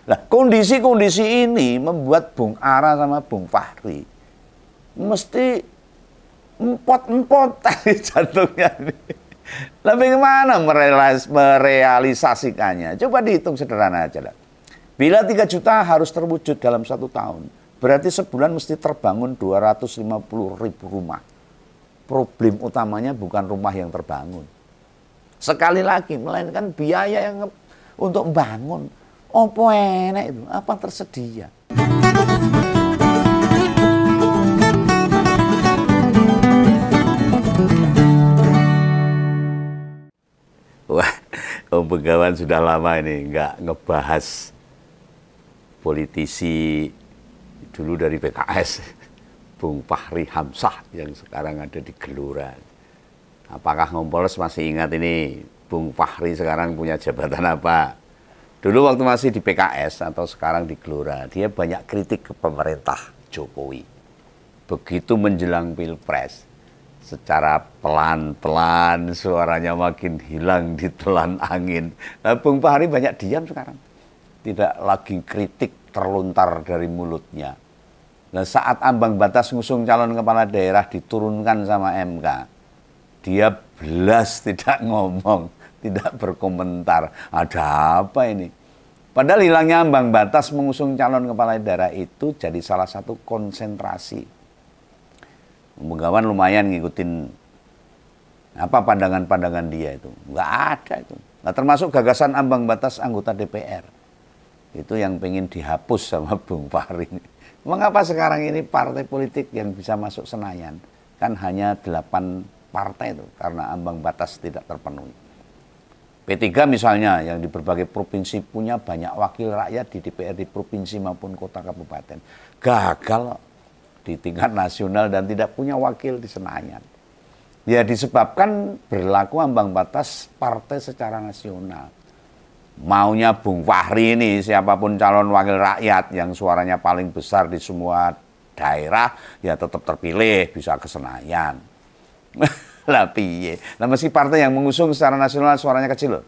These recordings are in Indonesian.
Nah, kondisi-kondisi ini membuat Bung Ara sama Bung Fahri mesti empot-empot jantungnya ini. Lah bagaimana merealisasikannya? Coba dihitung sederhana aja lah. Bila 3 juta harus terwujud dalam 1 tahun, berarti sebulan mesti terbangun 250.000 rumah. Problem utamanya bukan rumah yang terbangun. Sekali lagi, melainkan biaya yang untuk bangun. Apa enak itu? Apa tersedia? Wah, Om Begawan sudah lama ini nggak ngebahas politisi dulu dari PKS, Bung Fahri Hamzah yang sekarang ada di Gelora. Apakah Ngompoles masih ingat ini Bung Fahri sekarang punya jabatan apa? Dulu waktu masih di PKS atau sekarang di Gelora, dia banyak kritik ke pemerintah Jokowi. Begitu menjelang Pilpres, secara pelan-pelan suaranya makin hilang ditelan angin. Nah, Bung Fahri banyak diam sekarang. Tidak lagi kritik terlontar dari mulutnya. Nah, saat ambang batas ngusung calon kepala daerah diturunkan sama MK, dia belas tidak ngomong, tidak berkomentar. Ada apa ini? Padahal hilangnya ambang batas mengusung calon kepala daerah itu jadi salah satu konsentrasi. Begawan lumayan ngikutin apa pandangan-pandangan dia itu. Nggak ada itu. Nah, termasuk gagasan ambang batas anggota DPR. Itu yang pengen dihapus sama Bung Fahri. Mengapa sekarang ini partai politik yang bisa masuk Senayan? Kan hanya 8 partai itu, karena ambang batas tidak terpenuhi. P3 misalnya, yang di berbagai provinsi punya banyak wakil rakyat di DPR di provinsi maupun kota kabupaten. Gagal di tingkat nasional dan tidak punya wakil di Senayan. Ya disebabkan berlaku ambang batas partai secara nasional. Maunya Bung Fahri ini, siapapun calon wakil rakyat yang suaranya paling besar di semua daerah, ya tetap terpilih, bisa ke Senayan. Lah piye. Nah, meski partai yang mengusung secara nasional suaranya kecil loh.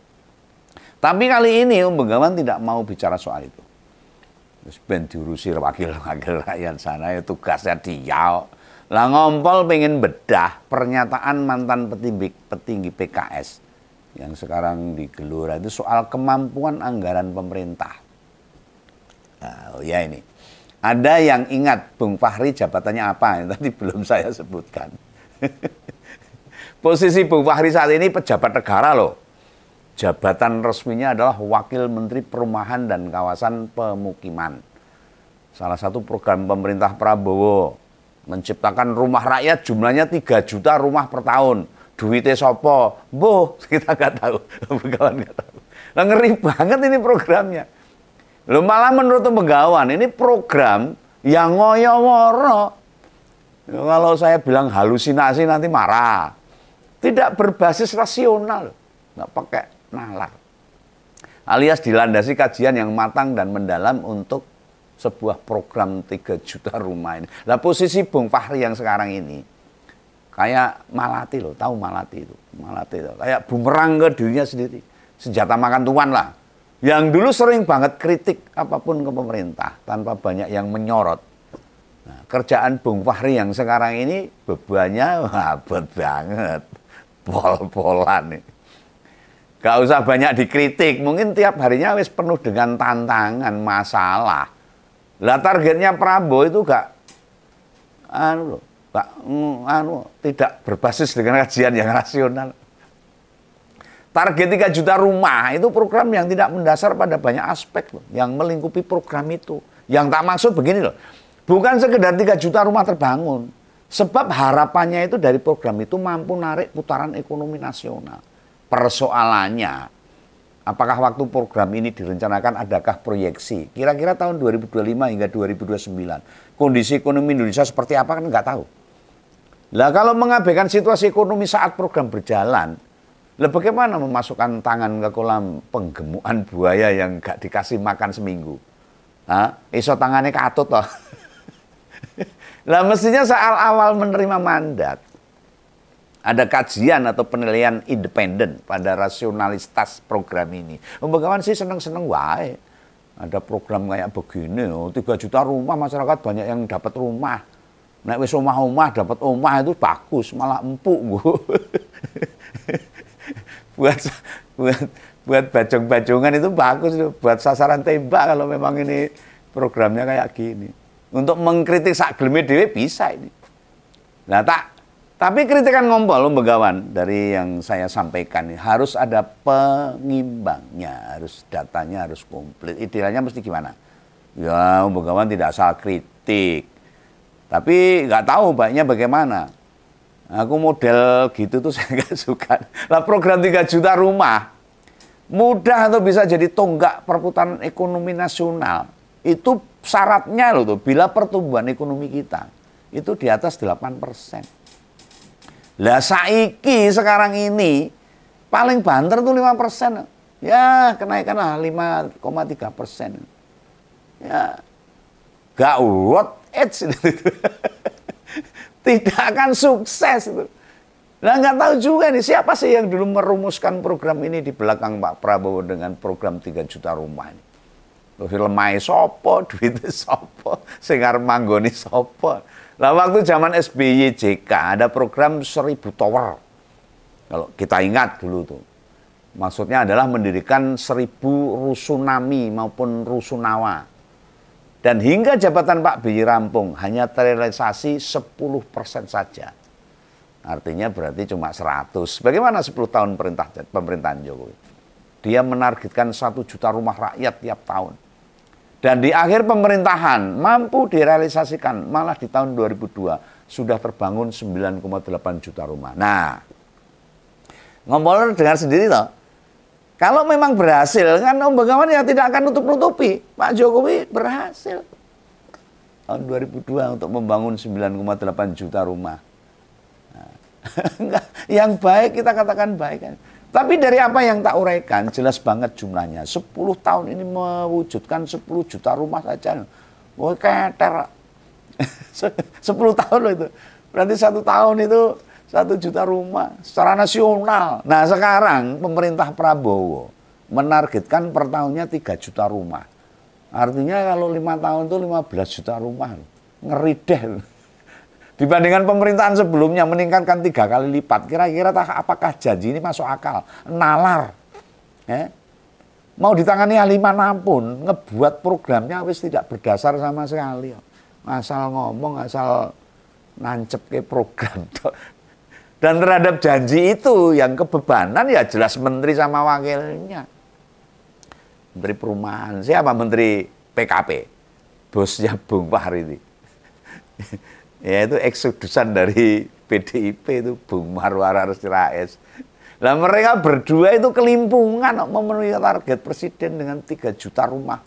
Tapi kali ini Om Begawan tidak mau bicara soal itu. Terus ben diurusi wakil-wakil rakyat sana, ya tugasnya dia. Lah Ngompol pengen bedah pernyataan mantan petinggi PKS yang sekarang di Gelora itu soal kemampuan anggaran pemerintah. Nah, ya ini. Ada yang ingat Bung Fahri jabatannya apa? Yang tadi belum saya sebutkan. Posisi Bung Fahri saat ini pejabat negara loh. Jabatan resminya adalah Wakil Menteri Perumahan dan Kawasan Pemukiman. Salah satu program pemerintah Prabowo menciptakan rumah rakyat jumlahnya 3 juta rumah per tahun. Duitnya sopo, boh kita nggak tahu, Begawan nggak tahu. Nah, ngeri banget ini programnya. Loh, malah menurut Begawan ini program yang ngoyo-woro. Kalau saya bilang halusinasi nanti marah. Tidak berbasis rasional, nggak pakai nalar. Alias dilandasi kajian yang matang dan mendalam untuk sebuah program 3 juta rumah ini. Nah, posisi Bung Fahri yang sekarang ini kayak Malati loh, tahu Malati itu? Malati itu kayak bumerang ke dirinya sendiri. Senjata makan tuan lah. Yang dulu sering banget kritik apapun ke pemerintah tanpa banyak yang menyorot. Nah, kerjaan Bung Fahri yang sekarang ini bebannya abot banget. Pol-polan nih. Gak usah banyak dikritik, mungkin tiap harinya wis penuh dengan tantangan, masalah. Lah targetnya Prabowo itu gak tidak berbasis dengan kajian yang rasional. Target 3 juta rumah itu program yang tidak mendasar pada banyak aspek loh, yang melingkupi program itu. Yang tak maksud begini loh, bukan sekedar 3 juta rumah terbangun, sebab harapannya itu dari program itu mampu narik putaran ekonomi nasional. Persoalannya, apakah waktu program ini direncanakan adakah proyeksi? Kira-kira tahun 2025 hingga 2029, kondisi ekonomi Indonesia seperti apa kan nggak tahu. Lah kalau mengabaikan situasi ekonomi saat program berjalan, lah bagaimana memasukkan tangan ke kolam penggemukan buaya yang gak dikasih makan seminggu? Iso tangannya katut toh. Lah mestinya saat awal menerima mandat, ada kajian atau penilaian independen pada rasionalitas program ini. Begawan sih seneng-seneng wae. ada program kayak begini, 3 juta rumah, masyarakat banyak yang dapat rumah. Nek wis omah-omah dapat omah itu bagus, malah empuk Bu. buat buat bajong-bajongan itu bagus, buat sasaran tembak kalau memang ini programnya kayak gini. Untuk mengkritik sak geleme dhewe bisa ini. Nah, tapi kritikan ngompol Begawan dari yang saya sampaikan ini harus ada pengimbangnya, harus datanya harus komplit. Idealnya mesti gimana? Ya, Begawan tidak asal kritik. Tapi nggak tahu baiknya bagaimana. Aku model gitu tuh saya nggak suka. Lah program 3 juta rumah mudah atau bisa jadi tonggak perputaran ekonomi nasional. Itu syaratnya loh tuh, bila pertumbuhan ekonomi kita itu di atas 8%. Lah saiki sekarang ini paling banter tuh 5%. Ya kenaikan lah 5,3%. Ya gak worth it. Tidak akan sukses itu. Nah nggak tahu juga nih siapa sih yang dulu merumuskan program ini di belakang Pak Prabowo dengan program 3 juta rumah ini. Lemai sopo, duit sopo, sing arep manggoni sopo. Lah waktu zaman SBY JK ada program 1000 tower. Kalau kita ingat dulu tuh. Maksudnya adalah mendirikan 1000 rusunami maupun rusunawa. Dan hingga jabatan Pak BY rampung hanya terrealisasi 10% saja. Artinya berarti cuma 100. Bagaimana 10 tahun pemerintahan Jokowi? Dia menargetkan 1 juta rumah rakyat tiap tahun. Dan di akhir pemerintahan mampu direalisasikan, malah di tahun 2002 sudah terbangun 9,8 juta rumah. Nah, ngomong dengar sendiri toh, kalau memang berhasil kan Om Begawan ya tidak akan nutup-nutupi. Pak Jokowi berhasil tahun 2002 untuk membangun 9,8 juta rumah. Nah, yang baik kita katakan baik kan. Tapi dari apa yang tak uraikan, jelas banget jumlahnya. 10 tahun ini mewujudkan 10 juta rumah saja. Wah, keter. 10 tahun loh itu. Berarti 1 tahun itu 1 juta rumah secara nasional. Nah sekarang pemerintah Prabowo menargetkan per tahunnya 3 juta rumah. Artinya kalau 5 tahun itu 15 juta rumah. Ngeri deh. Dibandingkan pemerintahan sebelumnya meningkatkan 3 kali lipat. Kira-kira apakah janji ini masuk akal? Nalar. Mau ditangani ahli manapun, ngebuat programnya wis tidak berdasar sama sekali. Asal ngomong, asal nancep ke program. Dan terhadap janji itu yang kebebanan ya jelas menteri sama wakilnya. Menteri Perumahan, siapa menteri PKP? Bosnya Bung Fahri ini. Ya itu eksodusan dari PDIP itu Bung Marwara Rais. Lah mereka berdua itu kelimpungan memenuhi target presiden dengan 3 juta rumah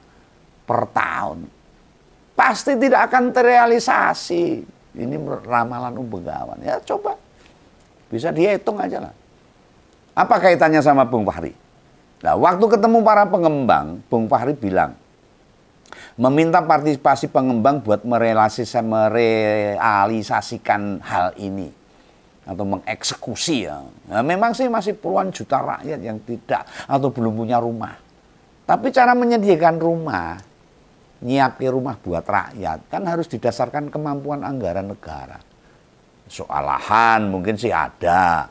per tahun. Pasti tidak akan terrealisasi. Ini ramalan Begawan. Ya coba. Bisa dihitung aja lah. Apa kaitannya sama Bung Fahri? Nah, waktu ketemu para pengembang, Bung Fahri bilang, meminta partisipasi pengembang buat merealisasikan hal ini. Atau mengeksekusi ya. Nah, memang sih masih puluhan juta rakyat yang tidak atau belum punya rumah. Tapi cara menyediakan rumah, nyiapin rumah buat rakyat, kan harus didasarkan kemampuan anggaran negara. Soal lahan mungkin sih ada.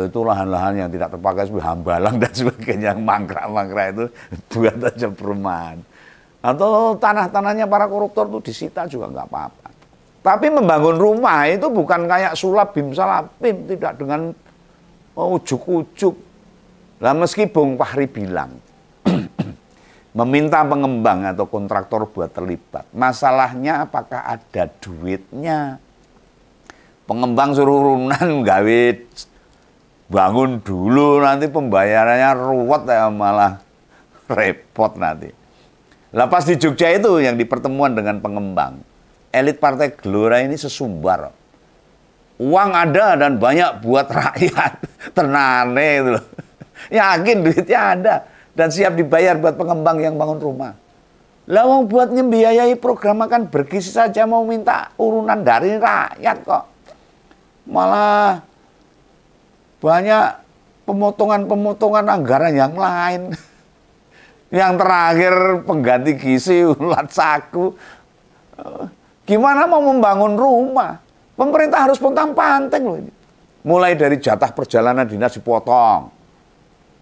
Itu lahan-lahan yang tidak terpakai sebagai hambalang dan sebagainya, yang mangkrak-mangkrak itu buat aja perumahan. Atau tanah-tanahnya para koruptor itu disita juga nggak apa-apa. Tapi membangun rumah itu bukan kayak sulap bim salapim, tidak dengan ujuk-ujuk. Lah meski Bung Fahri bilang meminta pengembang atau kontraktor buat terlibat, masalahnya apakah ada duitnya? Pengembang suruh urunan gawe bangun dulu, nanti pembayarannya ruwet ya, malah repot nanti. Lah pas di Jogja itu yang di pertemuan dengan pengembang, elit Partai Gelora ini sesumbar. Uang ada dan banyak buat rakyat. Tenane itu loh. Yakin duitnya ada dan siap dibayar buat pengembang yang bangun rumah. Lah wong buat membiayai program makan bergizi saja mau minta urunan dari rakyat kok. Malah banyak pemotongan-pemotongan anggaran yang lain. Yang terakhir pengganti gizi, ulat saku. Gimana mau membangun rumah? Pemerintah harus pontang-panting loh ini. Mulai dari jatah perjalanan dinas dipotong.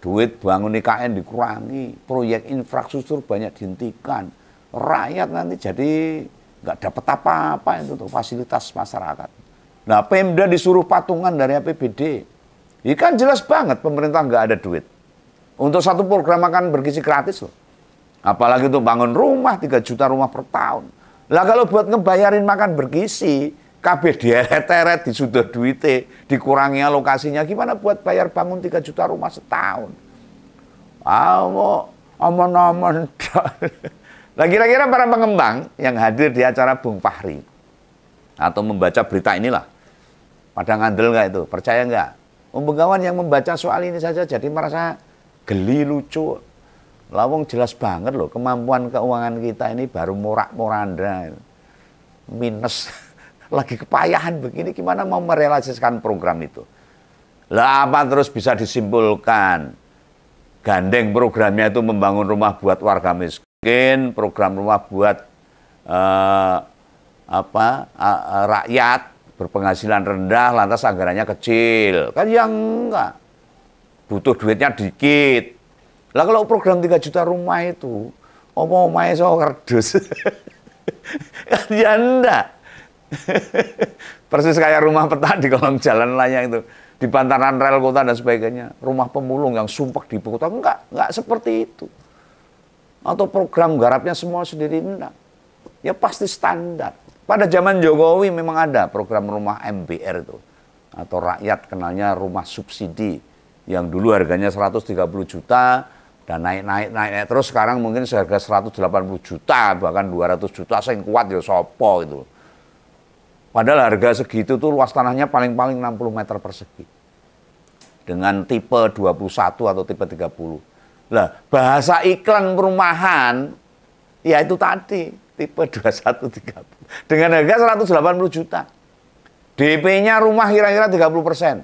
Duit bangun IKN dikurangi. Proyek infrastruktur banyak dihentikan. Rakyat nanti jadi nggak dapat apa-apa itu tuh, fasilitas masyarakat. Nah, Pemda disuruh patungan dari APBD. Ini kan jelas banget pemerintah nggak ada duit. Untuk satu program makan bergizi gratis loh. Apalagi untuk bangun rumah, 3 juta rumah per tahun. Lah kalau buat ngebayarin makan bergizi, kabeh dieret-eret, disudah duitnya, dikurangi alokasinya, gimana buat bayar bangun 3 juta rumah setahun? Aman-aman. Nah, kira-kira para pengembang yang hadir di acara Bung Fahri atau membaca berita inilah, pada ngandel nggak itu? Percaya nggak? Penggawan yang membaca soal ini saja jadi merasa geli, lucu. Lawang jelas banget loh, kemampuan keuangan kita ini baru morak-moranda, minus, lagi kepayahan begini, gimana mau merealisasikan program itu? Lah apa terus bisa disimpulkan? Gandeng programnya itu membangun rumah buat warga miskin, program rumah buat rakyat berpenghasilan rendah, lantas anggarannya kecil. Kan yang enggak, butuh duitnya dikit. Lah kalau program 3 juta rumah itu, omong-omongnya so kerdus. Kan ya enggak. Persis kayak rumah peta di kolong jalan layang itu, di bantaran rel kota dan sebagainya. Rumah pemulung yang sumpek di ibu kota, enggak seperti itu. Atau program garapnya semua sendiri, enggak. Ya pasti standar. Pada zaman Jokowi memang ada program rumah MBR itu. Atau rakyat kenalnya rumah subsidi. Yang dulu harganya 130 juta, dan naik terus sekarang mungkin seharga 180 juta, bahkan 200 juta, sing kuat ya sopo itu. Padahal harga segitu tuh luas tanahnya paling-paling 60 meter persegi. Dengan tipe 21 atau tipe 30. Lah, bahasa iklan perumahan, ya itu tadi, tipe 21, 30. Dengan harga 180 juta. DP-nya rumah kira-kira 30%.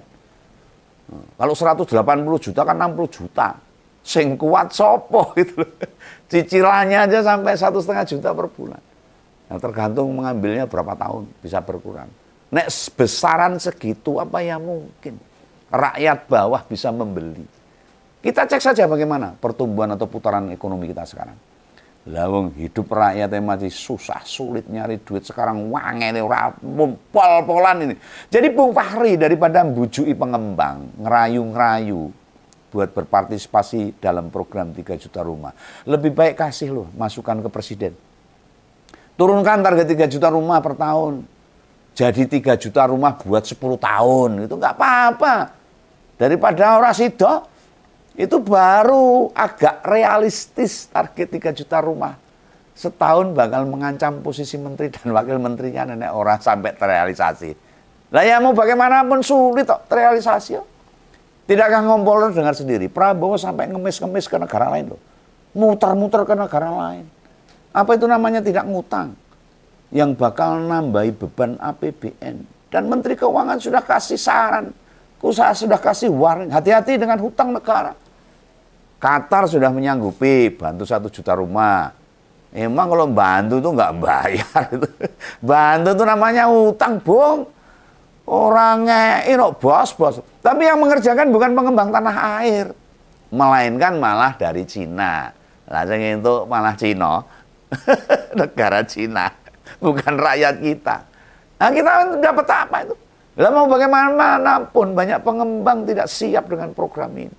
Kalau 180 juta kan 60 juta. Sing kuat sopo gitu. Cicilannya aja sampai 1,5 juta per bulan. Nah, tergantung mengambilnya berapa tahun bisa berkurang. Nek besaran segitu apa ya mungkin rakyat bawah bisa membeli. Kita cek saja bagaimana pertumbuhan atau putaran ekonomi kita sekarang. Lawang hidup rakyatnya masih susah, sulit nyari duit sekarang, wangene ora pol-polan ini. Jadi Bung Fahri daripada mbujui pengembang, ngerayu-ngerayu buat berpartisipasi dalam program 3 juta rumah, lebih baik kasih loh masukan ke presiden. Turunkan target 3 juta rumah per tahun. Jadi 3 juta rumah buat 10 tahun. Itu nggak apa-apa. Daripada orang sido, itu baru agak realistis target 3 juta rumah. Setahun bakal mengancam posisi menteri dan wakil menterinya nenek orang sampai terrealisasi. Lah ya mau bagaimanapun sulit kok terrealisasi. Tidakkah Kompolnas dengar sendiri, Prabowo sampai ngemis-ngemis ke negara lain loh. Muter-muter ke negara lain. Apa itu namanya tidak ngutang? Yang bakal nambahi beban APBN. Dan Menteri Keuangan sudah kasih saran. Usaha sudah kasih warning. Hati-hati dengan hutang negara. Qatar sudah menyanggupi bantu 1 juta rumah. Emang kalau bantu tuh nggak bayar. Bantu tuh namanya hutang, Bung. Orangnya ini bos. Tapi yang mengerjakan bukan pengembang tanah air. Melainkan malah dari Cina. Lah itu malah Cina. Negara Cina. Bukan rakyat kita. Nah kita dapat apa itu? Lah mau bagaimanapun banyak pengembang tidak siap dengan program ini.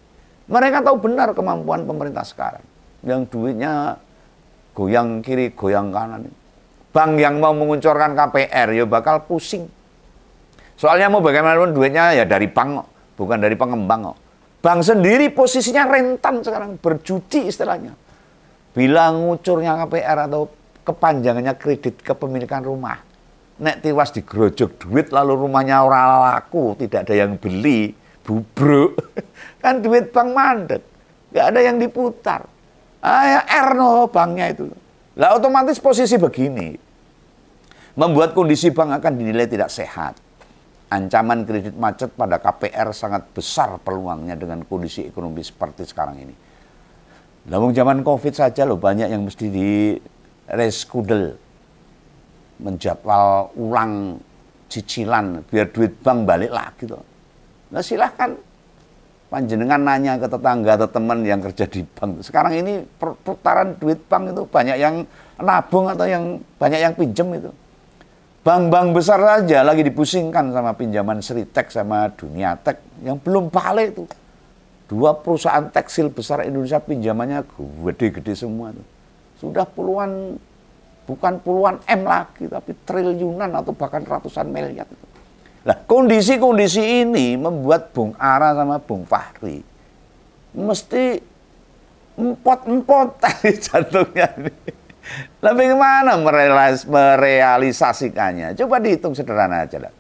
Mereka tahu benar kemampuan pemerintah sekarang. Yang duitnya goyang kiri, goyang kanan. Bank yang mau menguncurkan KPR ya bakal pusing. Soalnya mau bagaimanapun duitnya ya dari bank, bukan dari pengembang. Bank sendiri posisinya rentan sekarang, berjudi istilahnya. Bila ngucurnya KPR atau kepanjangannya kredit kepemilikan rumah, nek tiwas digerojok duit lalu rumahnya ora laku, tidak ada yang beli, bubruk. Kan duit bank mandek, nggak ada yang diputar. Ya Erno banknya itu. Lah otomatis posisi begini membuat kondisi bank akan dinilai tidak sehat. Ancaman kredit macet pada KPR sangat besar peluangnya dengan kondisi ekonomi seperti sekarang ini. Namun zaman COVID saja loh banyak yang mesti di reskudel, menjadwal ulang cicilan biar duit bank balik lagi tuh. Nah silahkan panjenengan nanya ke tetangga atau teman yang kerja di bank. Sekarang ini putaran duit bank itu banyak yang nabung atau yang banyak yang pinjem itu. Bank-bank besar saja lagi dipusingkan sama pinjaman Sritek sama Duniatek yang belum balik itu. Dua perusahaan tekstil besar Indonesia pinjamannya gede-gede semua tuh. Sudah puluhan, bukan puluhan M lagi, tapi triliunan atau bahkan ratusan miliar. Nah, kondisi-kondisi ini membuat Bung Ara sama Bung Fahri mesti empot-empot tadi jantungnya ini. Lah bagaimana merealisasikannya? Coba dihitung sederhana aja lah.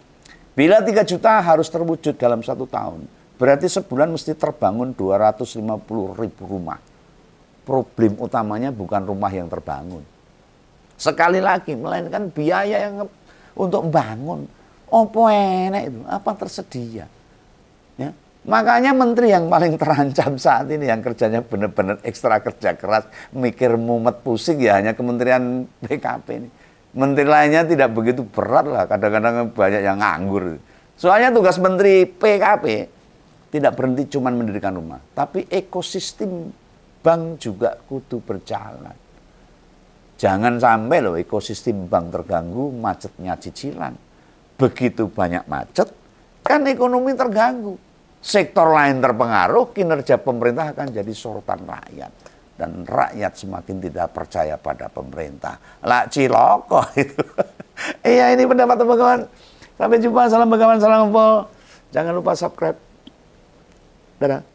Bila 3 juta harus terwujud dalam 1 tahun, berarti sebulan mesti terbangun 250.000 rumah. Problem utamanya bukan rumah yang terbangun. Sekali lagi, melainkan biaya yang untuk membangun. Apa enak itu? Apa tersedia? Ya. Makanya menteri yang paling terancam saat ini, yang kerjanya benar-benar ekstra kerja keras, mikir mumet pusing ya hanya Kementerian PKP ini. Menteri lainnya tidak begitu berat lah, kadang-kadang banyak yang nganggur. Soalnya tugas menteri PKP tidak berhenti cuma mendirikan rumah, tapi ekosistem bank juga kudu berjalan. Jangan sampai loh ekosistem bank terganggu, macetnya cicilan. Begitu banyak macet, kan ekonomi terganggu. Sektor lain terpengaruh, kinerja pemerintah akan jadi sorotan rakyat. Dan rakyat semakin tidak percaya pada pemerintah. Lah ciloko itu. Iya ini pendapat teman-teman. Sampai jumpa, salam Begawan, salam Empol. Jangan lupa subscribe. Dadah.